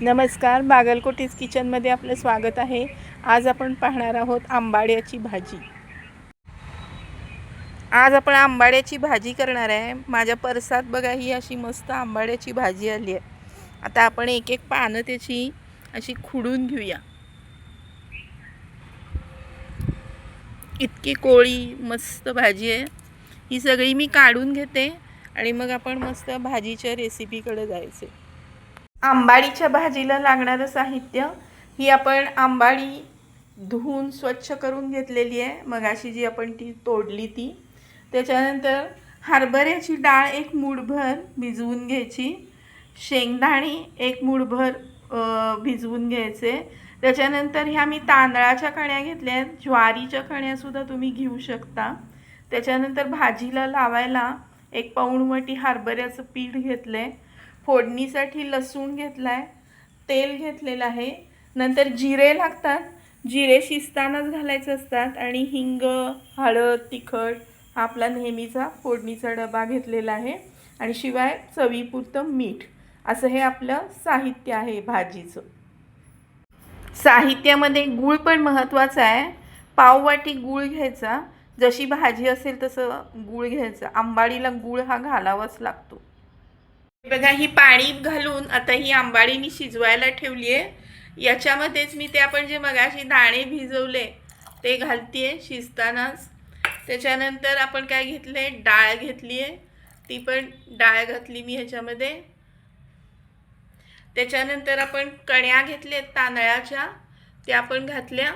नमस्कार, बागलकोटीज किचनमध्ये आपलं स्वागत आहे। आज आपण पाहणार आहोत आंबाड्याची भाजी। आज आपण आंबाड्याची भाजी करणार आहे। माझ्या परसात बघा ही अशी मस्त आंबाड्याची भाजी आली आहे। आता आपण एक एक पानं त्याची अशी खुडून घेऊया। इतकी कोळी मस्त भाजी आहे। ही सगळी मी काढून घेते आणि मग आपण मस्त भाजीच्या रेसिपीकडे जायचे। आंबाडीच्या भाजीला लागणारं साहित्य, ही आपण आंबाडी धुवून स्वच्छ करून घेतलेली आहे। मगाशी जी आपण ती तोडली ती। त्याच्यानंतर हरभऱ्याची डाळ एक मूठभर भिजवून घ्यायची, शेंगदाणे एक मूठभर भिजवून घ्यायचे। त्याच्यानंतर ह्या मी तांदळाच्या कण्या घेतल्या आहेत, ज्वारीच्या कण्यासुद्धा तुम्ही घेऊ शकता। त्याच्यानंतर भाजीला लावायला एक पाऊण वाटी हरभऱ्याचं पीठ घेतलं आहे। फोडणीसाठी लसूण घेतलाय, तेल घेतलेलं आहे। नंतर जिरे लागतात, जिरे शिजतानाच घालायचे असतात। आणि हिंग, हळद, तिखट हा आपला नेहमीचा फोडणीचा डबा घेतलेला आहे। आणि शिवाय चवीपुरतं मीठ, असं हे आपलं साहित्य आहे भाजीचं। साहित्यामध्ये गूळ पण महत्त्वाचा आहे। पाव वाटी गूळ घ्यायचा, जशी भाजी असेल तसं गूळ घ्यायचा। आंबाडीला गूळ हा घालावाच लागतो। बघा ही पाणी घालून आता ही आंबाडी मी शिजवायला ठेवली आहे। याच्यामध्येच मी ते आपण जे मगाशी दाणे भिजवले ते घालतेय शिजतानाच। त्याच्यानंतर आपण काय घेतले, डाळ घेतली आहे, ती पण डाळ घातली मी ह्याच्यामध्ये। त्याच्यानंतर आपण कण्या घेतल्या तांदळाच्या, त्या आपण घातल्या।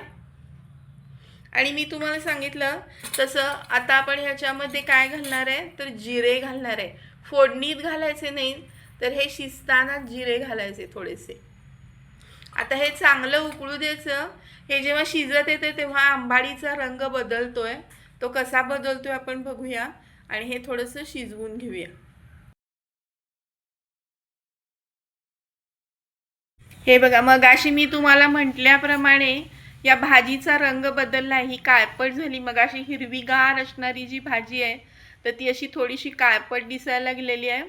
आणि मी तुम्हाला सांगितलं तसं आता आपण ह्याच्यामध्ये काय घालणार आहे, तर जिरे घालणार आहे। फोडणीत घालायचे नाही, तर हे शिजताना जिरे घालायचे थोडेसे। आता हे चांगलं उकळू द्यायचं। हे जेव्हा शिजत येते तेव्हा आंबाडीचा रंग बदलतोय, तो कसा बदलतोय आपण बघूया। आणि हे थोडंसं शिजवून घेऊया। हे बघा मगाशी मी तुम्हाला म्हटल्याप्रमाणे या भाजीचा रंग बदलला आहे। ही काळपट झाली। मगाशी हिरवीगार असणारी जी भाजी आहे तर ती अशी थोडीशी काळपट दिसायला लागलेली आहे।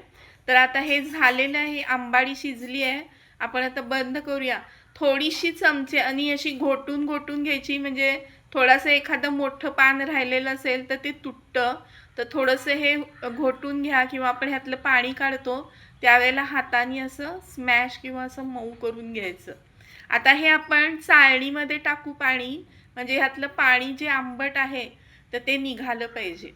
तर आता हे झालेलं आहे, आंबाडी शिजली आहे। आपण आता बंद करूया। थोडीशी चमचे आणि अशी घोटून घोटून घ्यायची, म्हणजे थोडंसं एखादं मोठं पान राहिलेलं असेल तर ते तुटतं, तर थोडंसं हे घोटून घ्या। किंवा आपण ह्यातलं पाणी काढतो त्यावेळेला हाताने असं स्मॅश किंवा असं मऊ करून घ्यायचं। आता हे आपण चाळणीमध्ये टाकू पाणी, म्हणजे ह्यातलं पाणी जे आंबट आहे तर ते निघालं पाहिजे।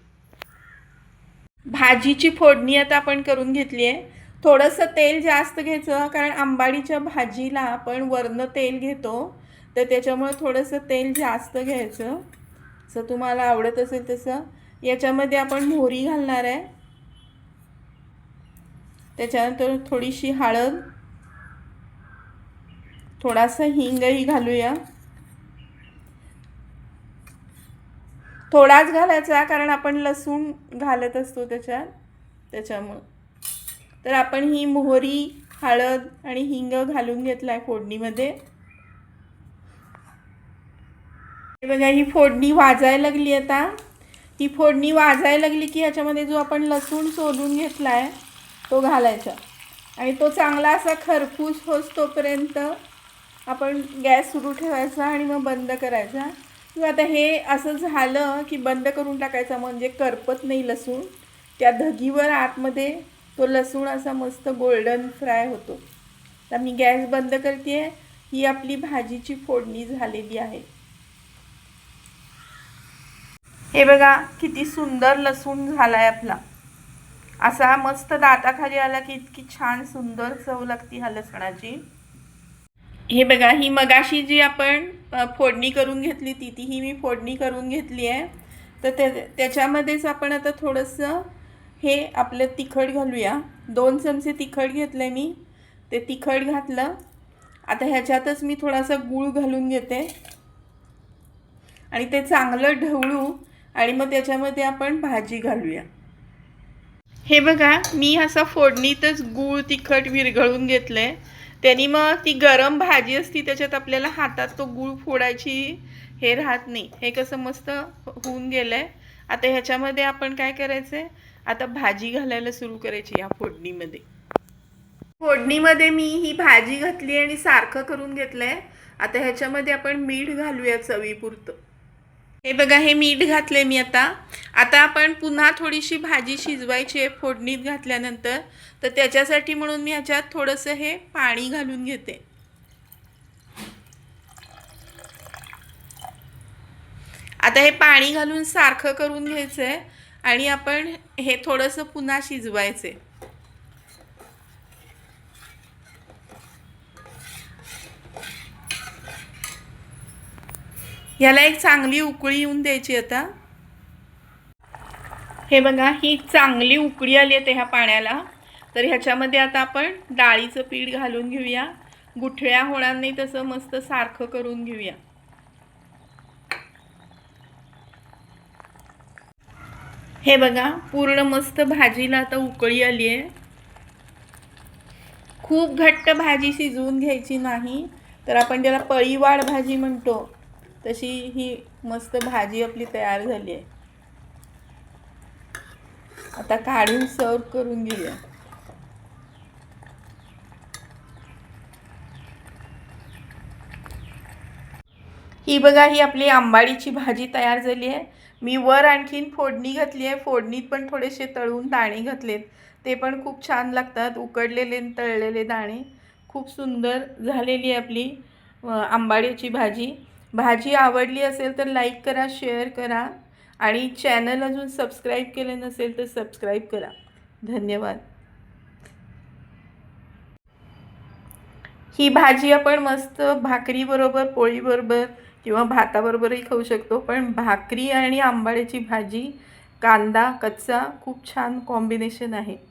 भाजीची फोडणी आता आपण करून घेतली आहे। थोडंसं तेल जास्त घ्यायचं, कारण आंबाडीच्या भाजीला आपण वरनं तेल घेतो, तर त्याच्यामुळे थोडंसं तेल जास्त घ्यायचं, जसं तुम्हाला आवडत असेल तसं। याच्यामध्ये आपण मोहरी घालणार आहे, त्याच्यानंतर थोडीशी हळद, थोडासा हिंगही घालूया। थोडाच घालायचा, कारण आपण लसूण घालत असतो त्याच्यामुळे। तर आपण ही मोहरी, हळद आणि हिंग घालून घेतलाय फोडणीमध्ये। बघा ही फोडणी वाजायला लागली। आता ही फोडणी वाजायला लागली की ह्याच्यामध्ये जो आपण लसूण सोलून घेतलाय तो घालायचा। आणि तो चांगला असा खरपूस होस तोपर्यंत आपण गॅस सुरू ठेवायचा आणि मग बंद करायचा। किंवा आता हे असं झालं की बंद करून टाकायचा, म्हणजे करपत नाही लसूण। त्या धगीवर आतमध्ये तो लसूण असा मस्त गोल्डन फ्राय होतो। तर मी गॅस बंद करते। ही आपली भाजीची फोडणी झालेली आहे। हे बघा किती सुंदर लसूण झालाय आपला। असा मस्त दाताखाली आला की इतकी छान सुंदर चव लागते ह्या लसणाची। हे बघा ही मगाशी जी आपण फोडणी करून घेतली तीही मी फोडणी करून घेतली आहे। तर त्याच्यामध्येच आपण आता थोडंसं हे आपलं तिखट घालूया। 2 चमचे तिखट घेतलं मी, ते तिखट घातलं। आता ह्याच्यातच मी थोडासा गूळ घालून घेते आणि ते चांगलं ढवळू आणि मग त्याच्यामध्ये आपण भाजी घालूया। हे बघा मी असं फोडणीतच गूळ तिखट विरघळून घेतलंय। त्यांनी मग ती गरम भाजी असती त्याच्यात आपल्याला हातात तो गूळ फोडायची हे राहत नाही। हे कसं मस्त होऊन गेलंय। आता ह्याच्यामध्ये आपण काय करायचंय, आता भाजी घालायला सुरू करायची या फोडणीमध्ये। फोडणीमध्ये मी ही भाजी घातली आणि सारखं करून घेतलंय. आता ह्याच्यामध्ये आपण मीठ घालूया चवीपुरतं. हे बघा, हे मीठ घातले मी आता. आता आपण पुन्हा थोडीशी भाजी शिजवायची आहे फोडणीत घातल्यानंतर, तर त्याच्यासाठी म्हणून मी ह्याच्यात थोडंसं हे पाणी घालून घेते. आता हे पाणी घालून सारखं करून घ्यायचं आहे आणि आपण हे थोडंसं पुन्हा शिजवायचे. ह्याला एक चांगली उकळी येऊन द्यायची. आता हे बघा, ही चांगली उकळी आली आहे ह्या पाण्याला. तर ह्याच्यामध्ये आता आपण डाळीचं पीठ घालून घेऊया. गुठळ्या होणार नाही तसं मस्त सारखं करून घेऊया. हे बघा, पूर्ण मस्त भाजीला आता उकळी आली आहे. खूप घट्ट भाजी शिजवून घ्यायची नाही, तर आपण त्याला पळीवाड भाजी म्हणतो तशी ही मस्त भाजी आपली तयार झाली आहे. आता काढून सर्व करून घेऊया. ही बघा, ही आपली आंबाडीची भाजी तयार झाली आहे. मी वर आणखीन फोडणी घातली आहे. फोडणीत पण थोडेसे तळून दाणे घातलेत, ते पण खूप छान लागतात. उकडलेले तळलेले दाणे. खूप सुंदर झालेली आहे आपली आंबाडीची भाजी. भाजी आवडली असेल तर लाईक करा, शेअर करा आणि चॅनल अजून सबस्क्राईब केले नसेल तर सबस्क्राईब करा. धन्यवाद. ही भाजी आपण मस्त भाकरीबरोबर, पोळीबरोबर किंवा भाताबरोबरही खाऊ शकतो. पण भाकरी आणि आंबाड्याची भाजी, कांदा कच्चा खूप छान कॉम्बिनेशन आहे.